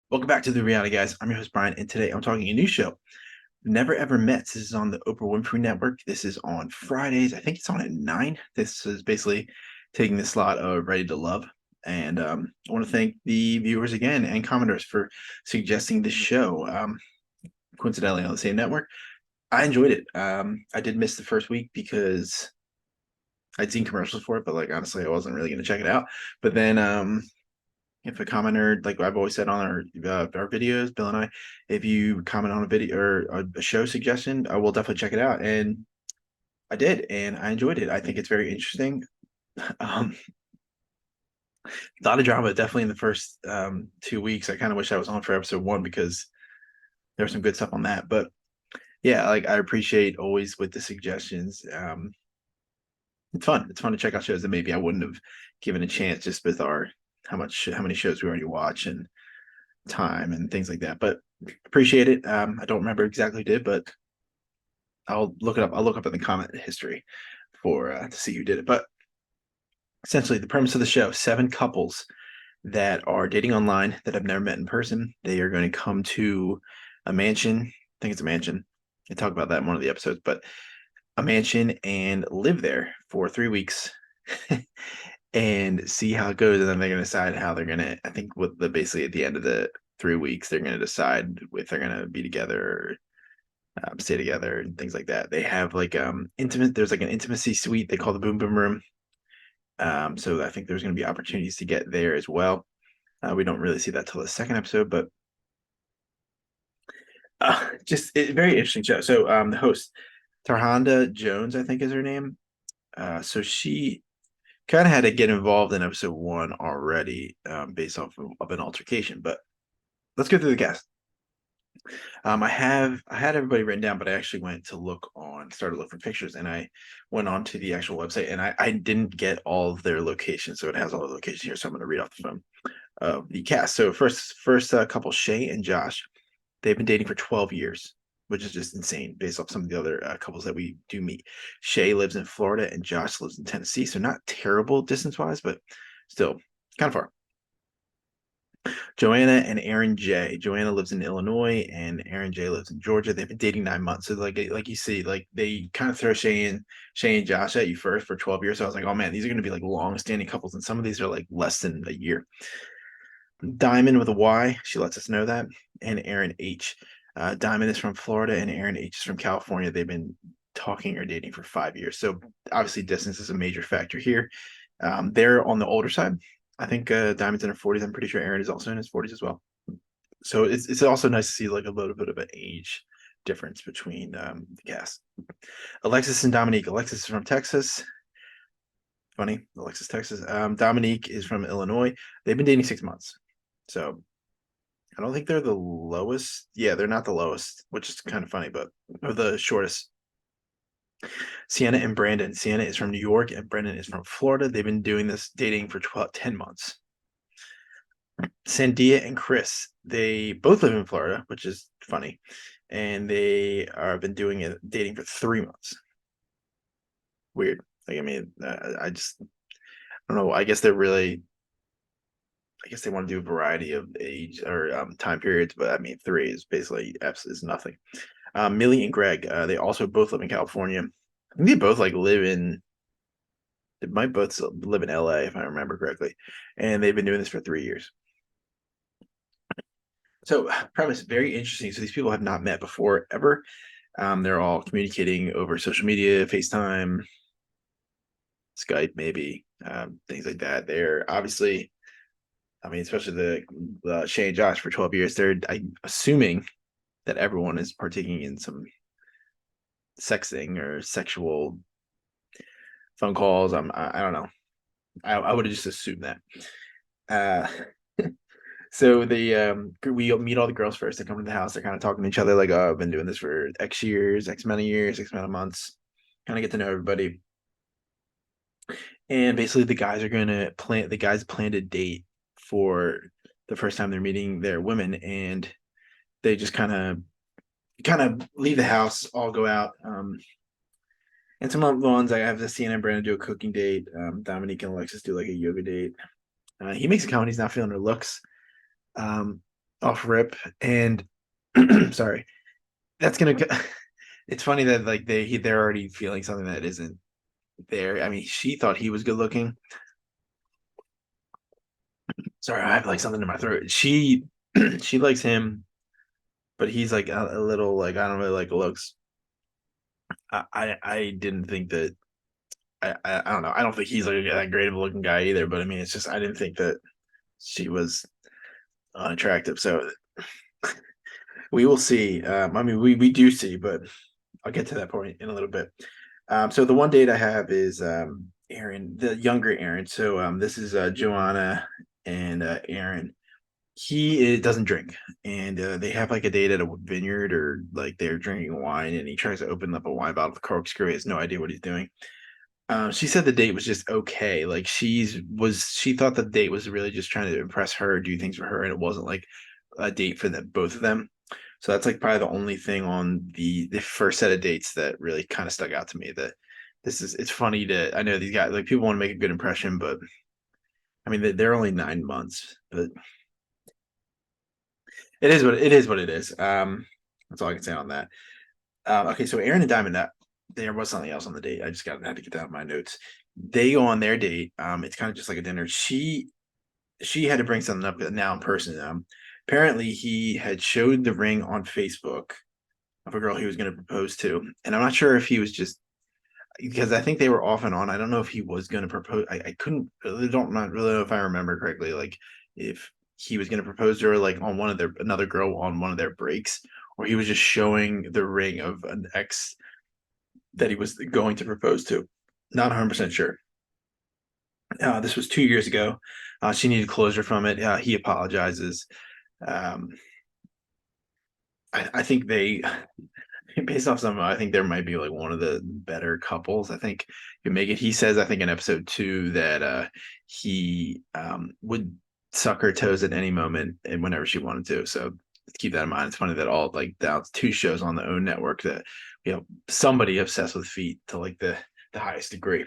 Welcome back to the Reality Guys. I'm your host Brian, and today I'm talking a new show, Never Ever Met. This is on the Oprah Winfrey Network. This is on Fridays. I think it's on at 9. This is basically taking the slot of Ready to Love. And I want to thank the viewers again and commenters for suggesting this show. Coincidentally, on the same network, I enjoyed it. I did miss the first week because I'd seen commercials for it, but like honestly, I wasn't really going to check it out. But then if a commenter, like I've always said on our videos, Bill and I, if you comment on a video or a show suggestion, I will definitely check it out. And I did, and I enjoyed it. I think it's very interesting. Um, a lot of drama, definitely in the first 2 weeks. I kind of wish I was on for episode 1 because there was some good stuff on that. But yeah, like I appreciate always with the suggestions. It's fun. It's fun to check out shows that maybe I wouldn't have given a chance just with our how many shows we already watch and time and things like that. But appreciate it. I don't remember exactly who did, but I'll look it up. I'll look up in the comment history for to see who did it. But essentially, the premise of the show: 7 couples that are dating online that have never met in person. They are going to come to a mansion. I think it's a mansion. I talk about that in one of the episodes, but a mansion and live there for 3 weeks and see how it goes. And then they're going to decide how they're going to, I think, with the basically at the end of the 3 weeks, they're going to decide if they're going to be together or stay together and things like that. They have like there's like an intimacy suite they call the boom boom room. So I think there's going to be opportunities to get there as well. We don't really see that till the second episode, but just very interesting show. So the host, Tarhanda Jones, I think is her name. So she kind of had to get involved in episode 1 already, based off of an altercation. But let's go through the cast. I had everybody written down, but I actually went to started to look for pictures, and I went on to the actual website, and I didn't get all of their locations, so it has all the locations here. So I'm going to read off the phone of the cast. So first couple, Shay and Josh, they've been dating for 12 years, which is just insane based off some of the other couples that we do meet. Shay lives in Florida and Josh lives in Tennessee, so not terrible distance wise, but still kind of far. Joanna and Aaron J. Joanna lives in Illinois and Aaron J lives in Georgia. They've been dating 9 months. So like you see, like they kind of throw Shay and Josh at you first for 12 years. So I was like, oh man, these are gonna be like long standing couples, and some of these are like less than a year. Diamond with a Y, she lets us know that, and Aaron H. Diamond is from Florida and Aaron H is from California. They've been talking or dating for 5 years. So obviously distance is a major factor here. They're on the older side. I think Diamond's in her 40s. I'm pretty sure Aaron is also in his 40s as well. So it's also nice to see like a little bit of an age difference between the cast. Alexis and Dominique. Alexis is from Texas. Funny, Alexis, Texas. Dominique is from Illinois. They've been dating 6 months. So I don't think they're the lowest. Yeah, they're not the lowest, which is kind of funny, but or the shortest. Sienna and Brandon. Sienna is from New York and Brandon is from Florida. They've been doing this dating for 10 months. Sandia and Chris, they both live in Florida, which is funny. And they are been doing it dating for 3 months. Weird. Like, I mean, I don't know. I guess they want to do a variety of age or time periods, but I mean, 3 is basically is nothing. Millie and Greg, they also both live in California. I think they both they might both live in LA if I remember correctly, and they've been doing this for 3 years. So premise very interesting. So these people have not met before ever. They're all communicating over social media, FaceTime, Skype, maybe things like that. They're obviously, I mean, especially the Shay and Josh for 12 years. I'm assuming that everyone is partaking in some sexting or sexual phone calls. I don't know. I would have just assumed that. Uh, so we meet all the girls first. They come to the house. They're kind of talking to each other like, oh, I've been doing this for X years, X amount of years, X amount of months. Kind of get to know everybody. And basically, the guys plan to date for the first time they're meeting their women, and they just kind of leave the house, all go out. And some of the ones I have Sienna and Brandon do a cooking date. Dominique and Alexis do like a yoga date. He makes a comment he's not feeling her looks. off rip, and sorry, that's gonna. It's funny that like they're already feeling something that isn't there. I mean, she thought he was good looking. Sorry, I have like something in my throat. She she likes him, but he's like a little like I don't really like looks. I didn't think that I don't know. I don't think he's like that great of a looking guy either. But I mean, it's just I didn't think that she was unattractive. So we will see. I mean, we do see, but I'll get to that point in a little bit. So the one date I have is Aaron, the younger Aaron. So this is Joanna and Aaron. Doesn't drink, and they have like a date at a vineyard, or like they're drinking wine, and he tries to open up a wine bottle with a corkscrew. He has no idea what he's doing. She said the date was just okay. Like she thought the date was really just trying to impress her, do things for her, and it wasn't like a date for them both of them. So that's like probably the only thing on the first set of dates that really kind of stuck out to me. That it's funny to I know these guys like people want to make a good impression, but I mean they're only 9 months, but it is what it is. That's all I can say on that. Okay, so Aaron and Diamond, there was something else on the date. I just had to get that out of my notes. They go on their date. It's kind of just like a dinner. She had to bring something up now in person. Apparently he had showed the ring on Facebook of a girl he was going to propose to, and I'm not sure if he was just because I think they were off and on. I don't know if he was going to propose. I couldn't really don't not really know if I remember correctly. Like if he was going to propose to her like on one of their another girl on one of their breaks, or he was just showing the ring of an ex that he was going to propose to. Not 100% sure. This was 2 years ago. She needed closure from it. He apologizes. Um, I think they, based off some, I think there might be like one of the better couples. I think you make it. He says, I think in episode 2 that he would suck her toes at any moment and whenever she wanted to. So keep that in mind. It's funny that all like that's 2 shows on the OWN network that somebody obsessed with feet to like the highest degree.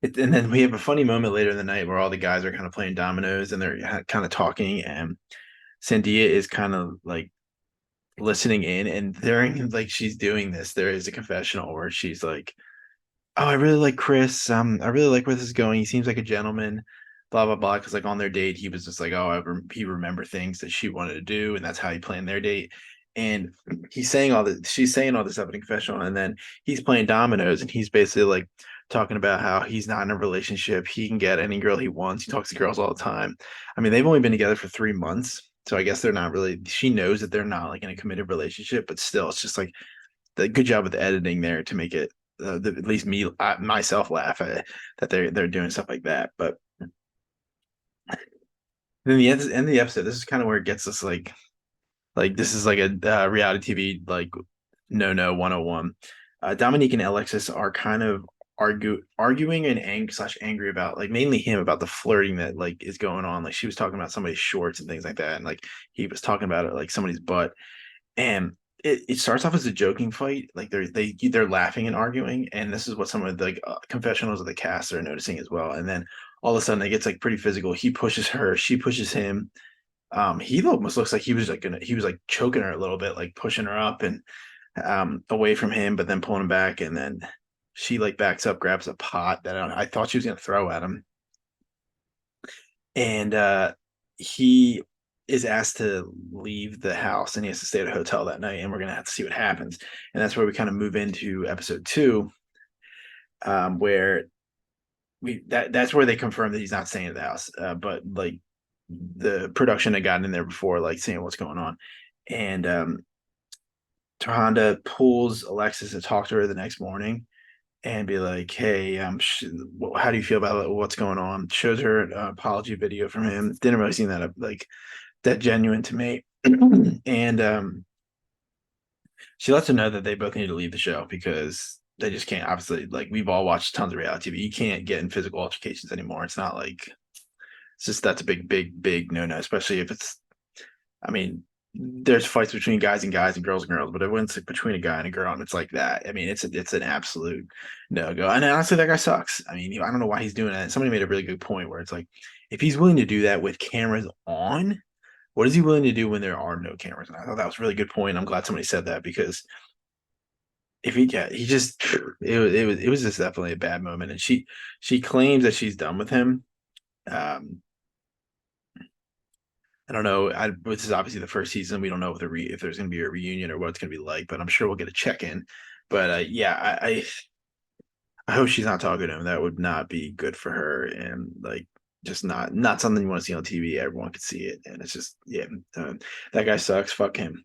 And then we have a funny moment later in the night where all the guys are kind of playing dominoes and they're kind of talking, and Sandia is kind of like listening in. And during like she's doing this, there is a confessional where she's like, "Oh, I really like Chris. I really like where this is going. He seems like a gentleman." Blah blah blah. Because like on their date, he was just like, "Oh, he remembered things that she wanted to do, and that's how he planned their date." And he's saying all this. She's saying all this up in a confessional, and then he's playing dominoes, and he's basically like talking about how he's not in a relationship. He can get any girl he wants. He talks to girls all the time. I mean, they've only been together for 3 months, so I guess they're not really. She knows that they're not like in a committed relationship, but still, it's just like the good job with the editing there to make it at least me myself laugh at that they're doing stuff like that. But then the end of the episode, this is kind of where it gets us like this is like a reality TV like no 101. Dominique and Alexis are kind of arguing and angry about like mainly him about the flirting that like is going on. Like she was talking about somebody's shorts and things like that, and like he was talking about it like somebody's butt. And it starts off as a joking fight, like they're laughing and arguing, and this is what some of the like, confessionals of the cast are noticing as well. And then all of a sudden it gets like pretty physical. He pushes her, she pushes him. He almost looks like he was like choking her a little bit, like pushing her up and away from him, but then pulling him back, and then she like backs up, grabs a pot that I thought she was gonna throw at him, and he is asked to leave the house and he has to stay at a hotel that night, and we're gonna have to see what happens. And that's where we kind of move into episode 2, where that's where they confirm that he's not staying at the house, but like the production had gotten in there before, like seeing what's going on. And Tahanda pulls Alexis to talk to her the next morning and be like, "Hey, how do you feel about what's going on?" Shows her an apology video from him. Didn't really seem that like that genuine to me. And she lets her know that they both need to leave the show because they just can't. Obviously, like we've all watched tons of reality TV. You can't get in physical altercations anymore. It's not like it's just that's a big no no, especially if it's. I mean, there's fights between guys and girls and girls, but when it's between a guy and a girl and it's like that, I mean, it's an absolute no go. And honestly, that guy sucks. I mean, I don't know why he's doing that. Somebody made a really good point where it's like, if he's willing to do that with cameras on, what is he willing to do when there are no cameras? And I thought that was a really good point. I'm glad somebody said that because if he yeah, he just it was just definitely a bad moment. And she claims that she's done with him. Um, I don't know. This is obviously the first season. We don't know if there's going to be a reunion or what it's going to be like, but I'm sure we'll get a check in. But yeah, I hope she's not talking to him. That would not be good for her, and like just not something you want to see on TV. Everyone could see it, and it's just yeah, that guy sucks. Fuck him.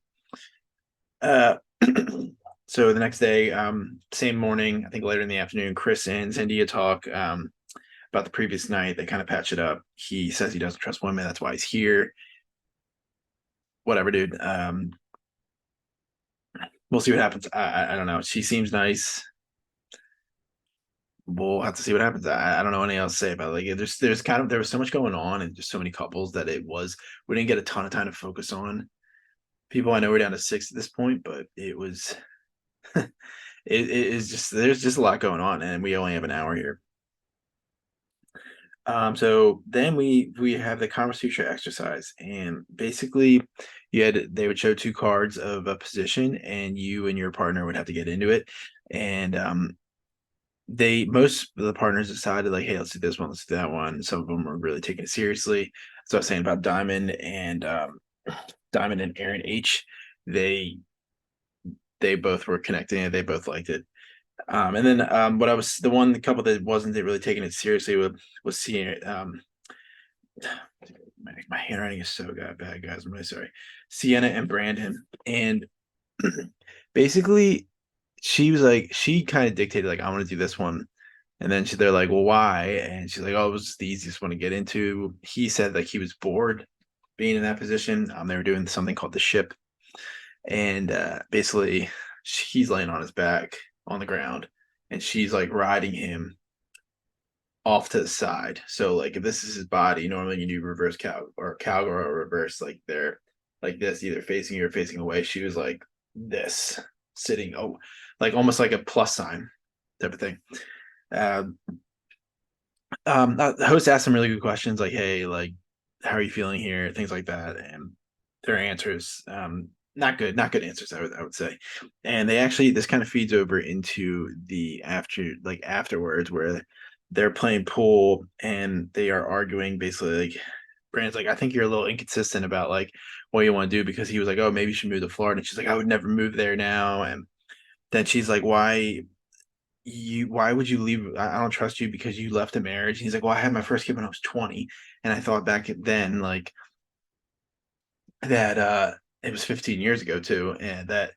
Uh, so the next day, same morning, I think later in the afternoon, Chris and Zendaya talk about the previous night. They kind of patch it up. He says he doesn't trust women. That's why he's here. Whatever, dude. We'll see what happens. I don't know. She seems nice. We'll have to see what happens. I don't know anything else to say about it. Like there was so much going on and just so many couples that we didn't get a ton of time to focus on people. I know we're down to 6 at this point, but it was it is just there's just a lot going on, and we only have an hour here. So then we have the conversation exercise, and basically, they would show 2 cards of a position, and you and your partner would have to get into it, and most of the partners decided like, hey, let's do this one, let's do that one. Some of them were really taking it seriously. So I was saying about Diamond and Aaron H. They they both were connecting and they both liked it. And then the couple that wasn't really taking it seriously was seeing it. My handwriting is so bad, guys. I'm really sorry. Sienna and Brandon, and basically, she kind of dictated like, I want to do this one, and then they're like, well, why? And she's like, oh, it was just the easiest one to get into. He said like he was bored being in that position. They were doing something called the ship, and basically, he's laying on his back on the ground, and she's like riding him off to the side. So like if this is his body, normally you do reverse cowgirl or reverse, like they're like this, either facing you or facing away. She was like this, sitting, like almost like a plus sign type of thing. Um, the host asked some really good questions, like, "Hey, like, how are you feeling here?" Things like that, and their answers, not good answers, I would say. And this kind of feeds over into the afterwards, where they're playing pool and they are arguing. Basically, like Brandon's like, "I think you're a little inconsistent about like what you want to do," because he was like, "Oh, maybe you should move to Florida," and she's like, "I would never move there now," and then she's like, why would you leave? I don't trust you because you left a marriage. And he's like, well, I had my first kid when I was 20. And I thought back then, like that, it was 15 years ago too. And that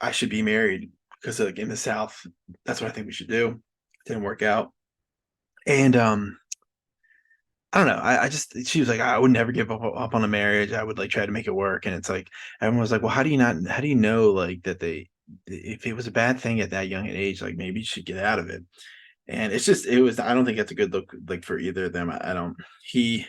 I should be married because like in the South, that's what I think we should do. Didn't work out. And, I don't know. She was like, I would never give up on a marriage. I would like try to make it work. And it's like, everyone was like, well, how do you know like that if it was a bad thing at that young an age, like maybe you should get out of it. And I don't think that's a good look like for either of them. I don't he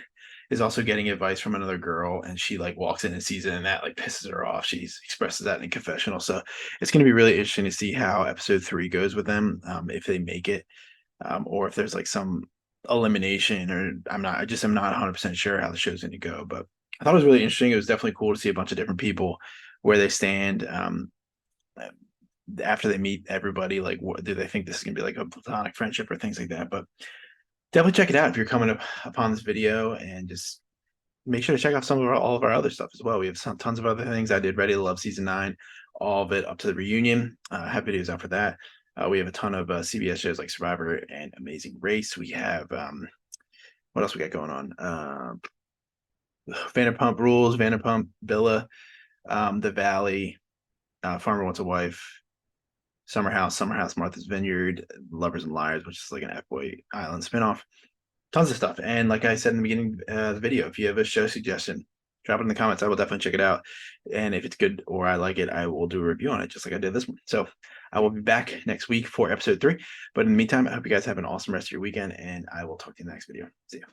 is also getting advice from another girl, and she like walks in and sees it, and that like pisses her off. She expresses that in a confessional. So it's going to be really interesting to see how episode 3 goes with them, if they make it, or if there's like some elimination, or I'm not 100% sure how the show's going to go. But I thought it was really interesting. It was definitely cool to see a bunch of different people where they stand. After they meet everybody, like, what do they think this is gonna be, like a platonic friendship or things like that? But definitely check it out if you're coming upon this video, and just make sure to check out all of our other stuff as well. We have tons of other things. I did Ready to Love season 9, all of it up to the reunion. Have videos out for that. We have a ton of CBS shows like Survivor and Amazing Race. We have what else we got going on? Vanderpump Rules, Vanderpump Villa, The Valley, Farmer Wants a Wife, Summer House, Martha's Vineyard, Lovers and Liars, which is like an F-Boy Island spinoff. Tons of stuff. And like I said in the beginning of the video, if you have a show suggestion, drop it in the comments. I will definitely check it out. And if it's good or I like it, I will do a review on it, just like I did this one. So I will be back next week for episode 3. But in the meantime, I hope you guys have an awesome rest of your weekend, and I will talk to you in the next video. See ya.